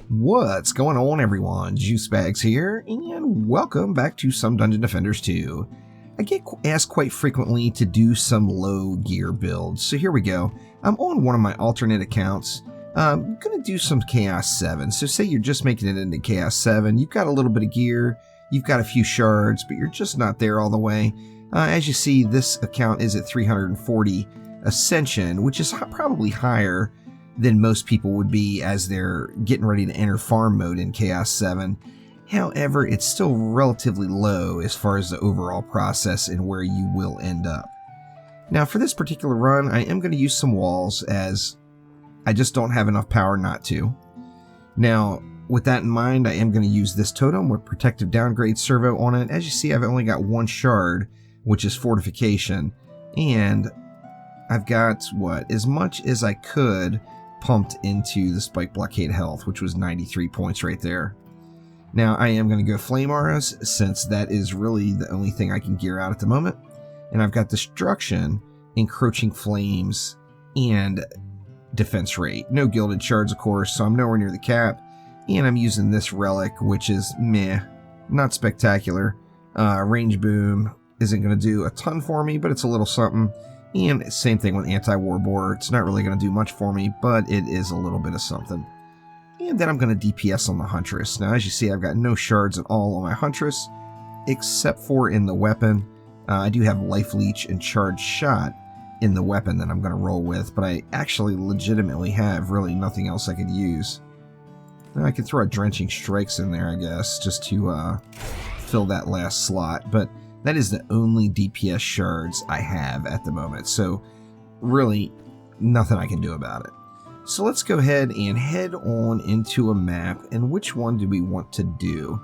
What's going on, everyone? Juicebags here, and welcome back to some Dungeon Defenders 2. I get asked quite frequently to do some low gear builds, so here we go. I'm on one of my alternate accounts. I'm going to do some Chaos 7. So say you're just making it into Chaos 7, you've got a little bit of gear, you've got a few shards, but you're just not there all the way. As you see, this account is at 340 Ascension, which is probably higher than most people would be as they're getting ready to enter farm mode in Chaos 7. However, it's still relatively low as far as the overall process and where you will end up. Now for this particular run, I am going to use some walls as I just don't have enough power not to. Now, with that in mind, I am going to use this totem with protective downgrade servo on it. As you see, I've only got one shard, which is fortification, and I've got, as much as I could pumped into the spike blockade health, which was 93 points right there. Now I am going to go flame auras, since that is really the only thing I can gear out at the moment. And I've got destruction, encroaching flames, and defense rate. No gilded shards, of course, so I'm nowhere near the cap. And I'm using this relic, which is meh, not spectacular. Range boom isn't going to do a ton for me, but it's a little something. And same thing with anti-war boar. It's not really going to do much for me, but it is a little bit of something. And then I'm going to DPS on the Huntress. Now, as you see, I've got no shards at all on my Huntress, except for in the weapon. I do have Life Leech and Charged Shot in the weapon that I'm going to roll with, but I actually legitimately have really nothing else I could use. Now, I could throw a Drenching Strikes in there, I guess, just to fill that last slot, but that is the only DPS shards I have at the moment, so really nothing I can do about it. So let's go ahead and head on into a map, and which one do we want to do?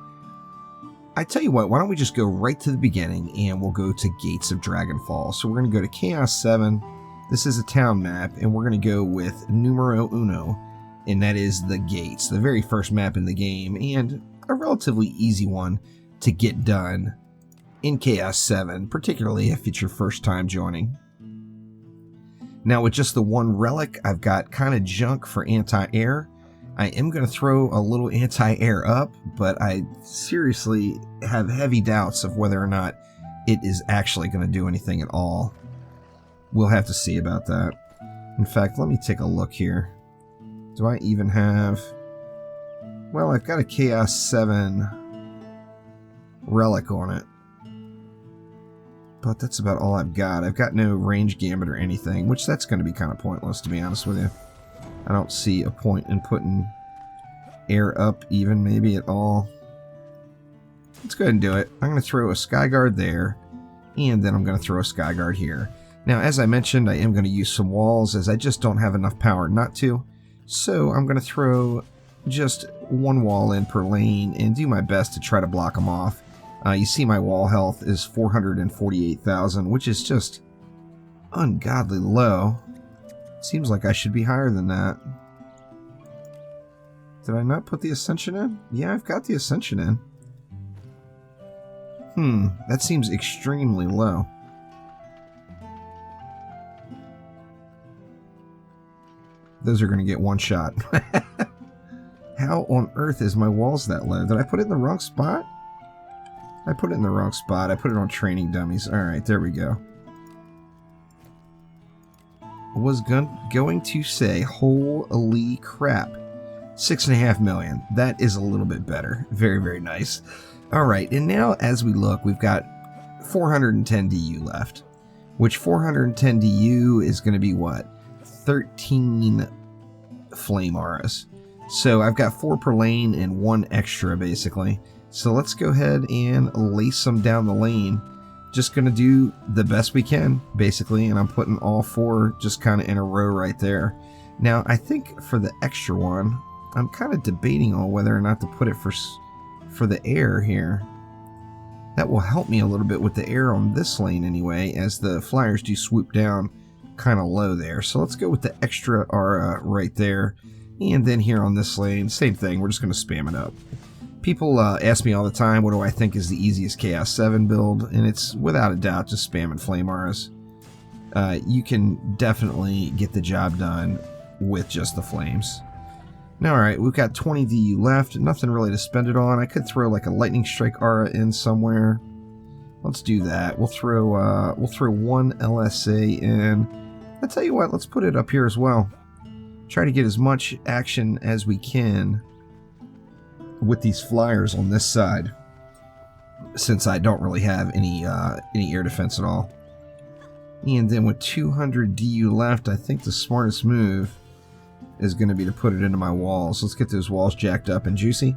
I tell you what, why don't we just go right to the beginning and we'll go to Gates of Dragonfall. So we're going to go to Chaos 7, this is a town map, and we're going to go with numero uno, and that is the Gates, the very first map in the game, and a relatively easy one to get done in Chaos 7, particularly if it's your first time joining. Now with just the one relic, I've got kind of junk for anti-air. I am going to throw a little anti-air up, but I seriously have heavy doubts of whether or not it is actually going to do anything at all. We'll have to see about that. In fact, let me take a look here. Do I even have... Well, I've got a Chaos 7 relic on it, but that's about all I've got. I've got no range gambit or anything, which that's going to be kind of pointless, to be honest with you. I don't see a point in putting air up even, maybe at all. Let's go ahead and do it. I'm going to throw a Skyguard there, and then I'm going to throw a Skyguard here. Now, as I mentioned, I am going to use some walls, as I just don't have enough power not to. So I'm going to throw just one wall in per lane and do my best to try to block them off. You see my wall health is 448,000, which is just ungodly low. Seems like I should be higher than that. Did I not put the Ascension in? Yeah, I've got the Ascension in. That seems extremely low. Those are going to get one shot. How on earth is my walls that low? Did I put it in the wrong spot? I put it in the wrong spot. I put it on training dummies. Alright, there we go. Was going to say, holy crap. 6.5 million. That is a little bit better. Very, very nice. Alright, and now as we look, we've got 410 DU left. Which 410 DU is going to be what? 13 flame auras. So I've got 4 per lane and 1 extra, basically. So let's go ahead and lace them down the lane. Just going to do the best we can, basically, and I'm putting all 4 just kind of in a row right there. Now, I think for the extra one, I'm kind of debating on whether or not to put it for the air here. That will help me a little bit with the air on this lane anyway, as the flyers do swoop down kind of low there. So let's go with the extra aura right there. And then here on this lane, same thing, we're just going to spam it up. People ask me all the time, what do I think is the easiest Chaos 7 build? And it's, without a doubt, just spamming flame auras. You can definitely get the job done with just the flames. Now, alright, we've got 20 DU left. Nothing really to spend it on. I could throw like a lightning strike aura in somewhere. Let's do that. We'll throw one LSA in. I'll tell you what, let's put it up here as well. Try to get as much action as we can with these flyers on this side, since I don't really have any air defense at all. And then with 200 DU left, I think the smartest move is going to be to put it into my walls. Let's get those walls jacked up and juicy.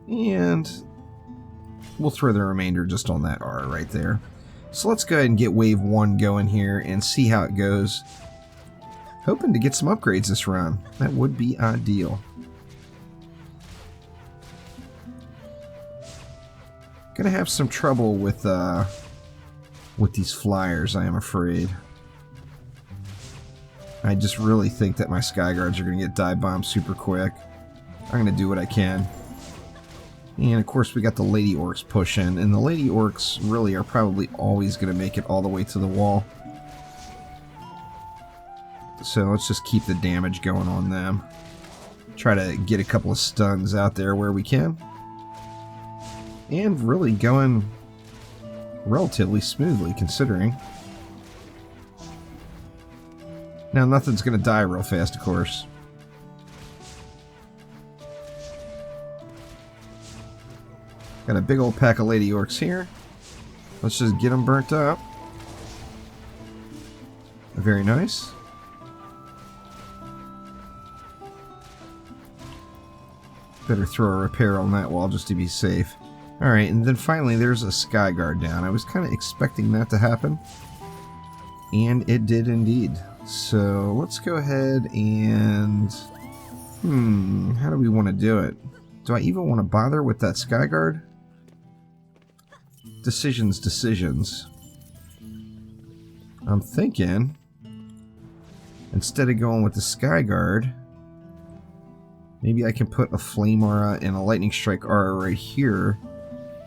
And we'll throw the remainder just on that R right there. So let's go ahead and get wave 1 going here and see how it goes. Hoping to get some upgrades this round. That would be ideal. Gonna have some trouble with these flyers, I am afraid. I just really think that my Skyguards are gonna get dive bombed super quick. I'm gonna do what I can. And of course we got the Lady Orcs pushing, and the Lady Orcs really are probably always gonna make it all the way to the wall. So let's just keep the damage going on them. Try to get a couple of stuns out there where we can. And really going relatively smoothly, considering. Now, nothing's going to die real fast, of course. Got a big old pack of Lady Orcs here. Let's just get them burnt up. Very nice. Better throw a repair on that wall just to be safe. Alright, and then finally there's a Skyguard down. I was kind of expecting that to happen. And it did indeed. So let's go ahead and... how do we want to do it? Do I even want to bother with that Skyguard? Decisions. I'm thinking, instead of going with the Skyguard, maybe I can put a Flame Aura and a Lightning Strike Aura right here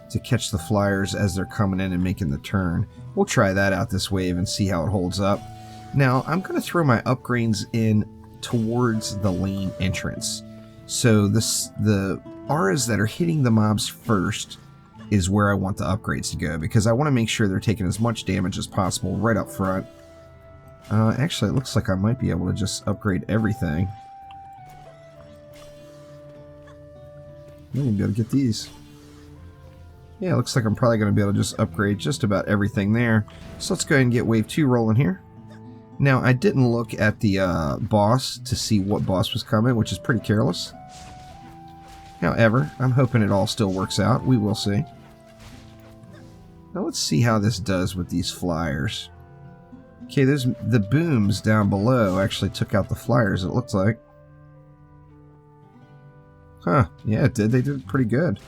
to catch the flyers as they're coming in and making the turn. We'll try that out this wave and see how it holds up. Now, I'm going to throw my upgrades in towards the lane entrance. So the auras that are hitting the mobs first is where I want the upgrades to go, because I want to make sure they're taking as much damage as possible right up front. Actually, it looks like I might be able to just upgrade everything. Maybe I'll get these. Yeah, it looks like I'm probably going to be able to just upgrade just about everything there. So let's go ahead and get wave 2 rolling here. Now, I didn't look at the boss to see what boss was coming, which is pretty careless. However, I'm hoping it all still works out. We will see. Now let's see how this does with these flyers. Okay, the booms down below actually took out the flyers, it looks like. Huh, yeah, it did. They did pretty good.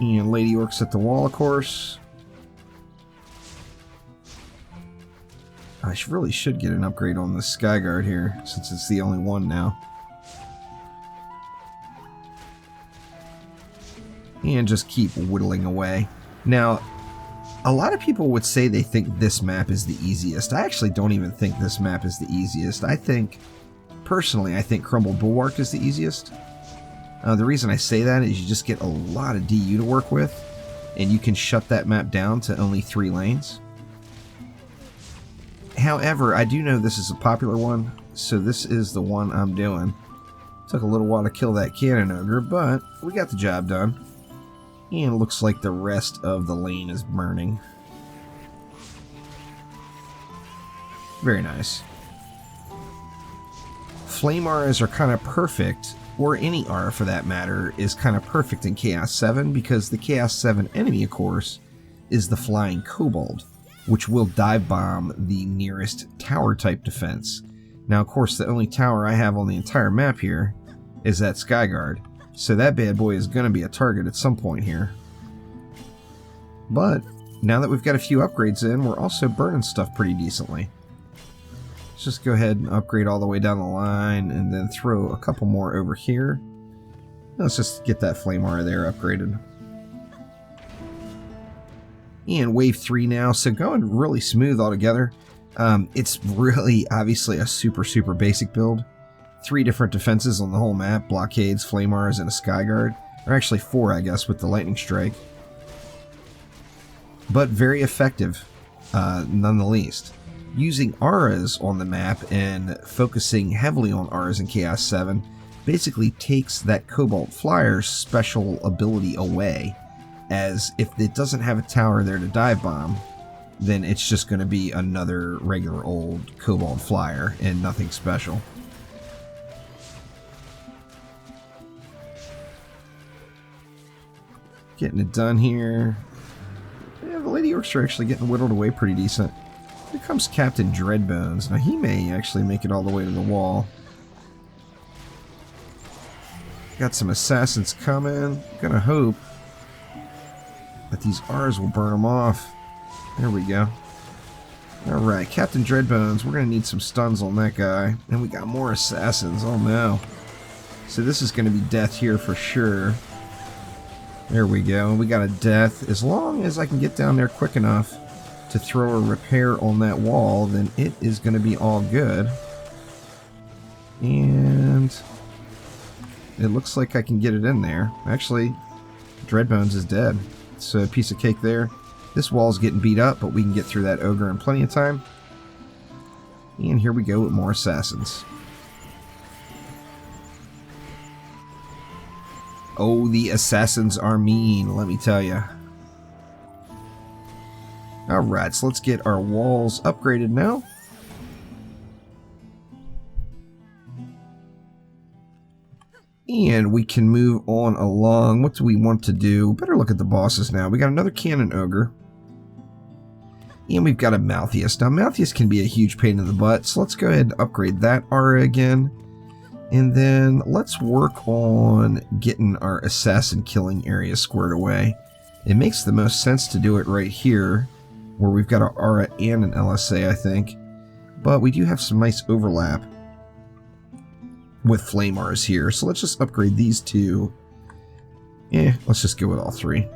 And Lady Orcs at the wall, of course. I really should get an upgrade on the Skyguard here, since it's the only one now. And just keep whittling away. Now, a lot of people would say they think this map is the easiest. I actually don't even think this map is the easiest. Personally, I think Crumbled Bulwark is the easiest. The reason I say that is you just get a lot of DU to work with, and you can shut that map down to only 3 lanes. However, I do know this is a popular one, so this is the one I'm doing. Took a little while to kill that Cannon Ogre, but we got the job done. And it looks like the rest of the lane is burning. Very nice. Flame auras are kind of perfect, or any aura for that matter, is kind of perfect in Chaos 7, because the Chaos 7 enemy, of course, is the Flying Kobold, which will dive bomb the nearest tower type defense. Now, of course, the only tower I have on the entire map here is that Skyguard, so that bad boy is going to be a target at some point here. But now that we've got a few upgrades in, we're also burning stuff pretty decently. Let's just go ahead and upgrade all the way down the line, and then throw a couple more over here. Let's just get that Flame Aura there upgraded. And wave 3 now, so going really smooth altogether. It's really obviously a super basic build. 3 different defenses on the whole map, blockades, flame auras, and a skyguard. Or actually 4, I guess, with the lightning strike. But very effective, none the least. Using auras on the map and focusing heavily on auras in Chaos 7 basically takes that Cobalt Flyer's special ability away, as if it doesn't have a tower there to dive bomb, then it's just going to be another regular old Cobalt Flyer and nothing special. Getting it done here. Yeah, the Lady Orcs are actually getting whittled away pretty decent. Here comes Captain Dreadbones. Now he may actually make it all the way to the wall. Got some assassins coming. Gonna hope that these R's will burn them off. There we go. Alright, Captain Dreadbones. We're gonna need some stuns on that guy. And we got more assassins. Oh no. So this is gonna be death here for sure. There we go. We got a death. As long as I can get down there quick enough to throw a repair on that wall, then it is going to be all good. And it looks like I can get it in there. Actually, Dreadbones is dead. It's a piece of cake there. This wall's getting beat up, but we can get through that ogre in plenty of time. And here we go with more assassins. Oh, the assassins are mean, let me tell you. Alright, so let's get our walls upgraded now. And we can move on along. What do we want to do? Better look at the bosses now. We got another Cannon Ogre. And we've got a Malthius. Now, Malthius can be a huge pain in the butt, so let's go ahead and upgrade that aura again. And then let's work on getting our assassin killing area squared away. It makes the most sense to do it right here, where we've got an aura and an LSA, I think. But we do have some nice overlap with flame auras here, so let's just upgrade these 2. Let's just go with all 3.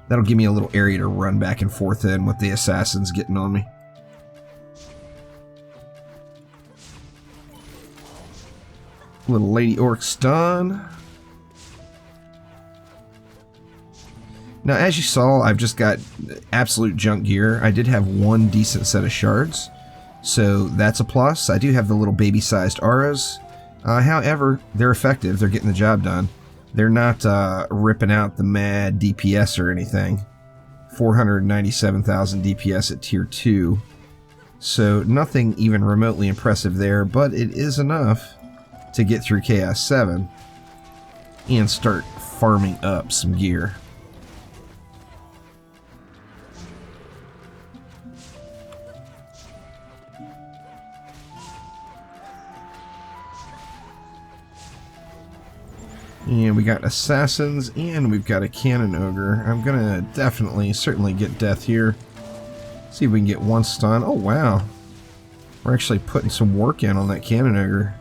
That'll give me a little area to run back and forth in with the assassins getting on me. Little Lady Orc stun. Now, as you saw, I've just got absolute junk gear. I did have 1 decent set of shards, so that's a plus. I do have the little baby-sized auras. However, they're effective. They're getting the job done. They're not ripping out the mad DPS or anything. 497,000 DPS at tier 2. So nothing even remotely impressive there, but it is enough to get through Chaos 7 and start farming up some gear. And we got assassins, and we've got a Cannon Ogre. I'm gonna certainly get death here. See if we can get 1 stun. Oh wow. We're actually putting some work in on that Cannon Ogre.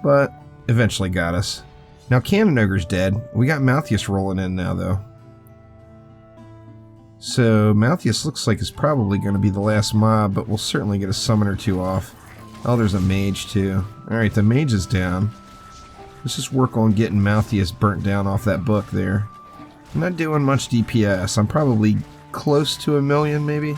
But eventually got us. Now Cannon Ogre's dead. We got Malthius rolling in now though. So Malthius looks like it's probably going to be the last mob, but we'll certainly get a summon or 2 off. Oh, there's a mage too. Alright, the mage is down. Let's just work on getting Malthius burnt down off that book there. I'm not doing much DPS. I'm probably close to 1 million maybe.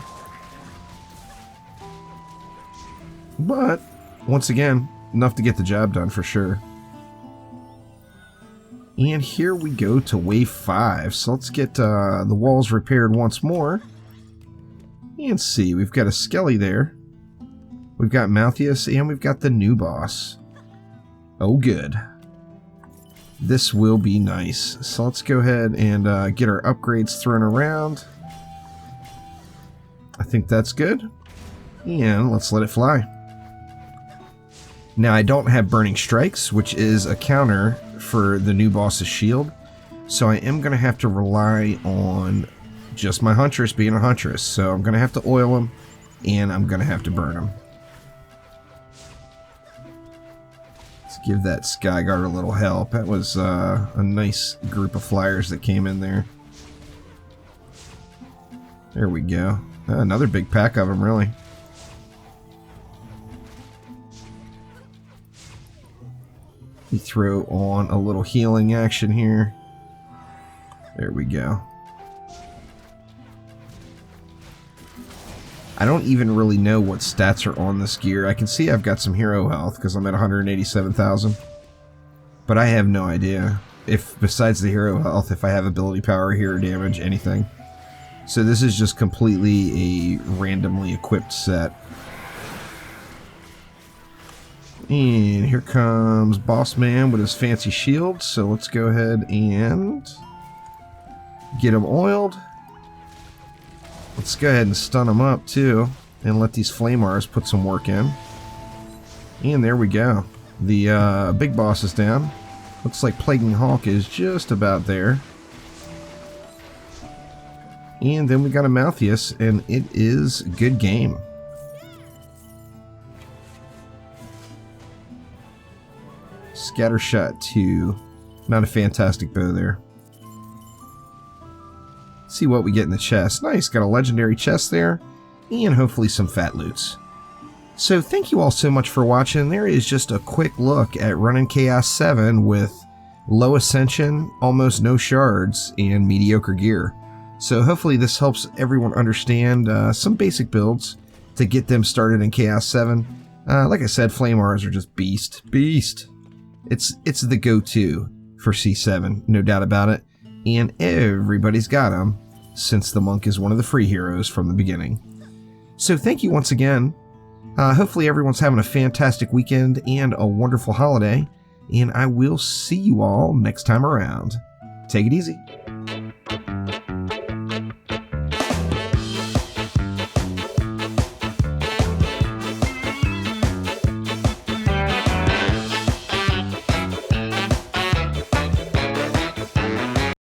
But, once again, enough to get the job done for sure. And here we go to wave 5. So let's get the walls repaired once more. And see, we've got a Skelly there. We've got Malthius, and we've got the new boss. Oh good. This will be nice. So let's go ahead and get our upgrades thrown around. I think that's good. And let's let it fly. Now I don't have Burning Strikes, which is a counter for the new boss's shield. So I am going to have to rely on just my Huntress being a Huntress. So I'm going to have to oil him, and I'm going to have to burn him. Let's give that Skyguard a little help. That was a nice group of flyers that came in there. There we go. Another big pack of them, really. We throw on a little healing action here. There we go. I don't even really know what stats are on this gear. I can see I've got some hero health because I'm at 187,000. But I have no idea if, besides the hero health, if I have ability power, hero damage, anything. So this is just completely a randomly equipped set. And here comes Boss Man with his fancy shield. So let's go ahead and get him oiled. Let's go ahead and stun him up too, and let these Flamars put some work in. And there we go. The big boss is down. Looks like Plaguing Hawk is just about there. And then we got a Malthius, and it is a good game. Scattershot 2. Not a fantastic bow there. See what we get in the chest. Nice, got a legendary chest there, and hopefully some fat loots. So thank you all so much for watching. There is just a quick look at running Chaos 7 with low ascension, almost no shards, and mediocre gear. So hopefully this helps everyone understand some basic builds to get them started in Chaos 7. Like I said, Flamars are just beast. It's the go-to for C7, no doubt about it. And everybody's got them, since the monk is one of the free heroes from the beginning. So thank you once again. Hopefully everyone's having a fantastic weekend and a wonderful holiday, and I will see you all next time around. Take it easy.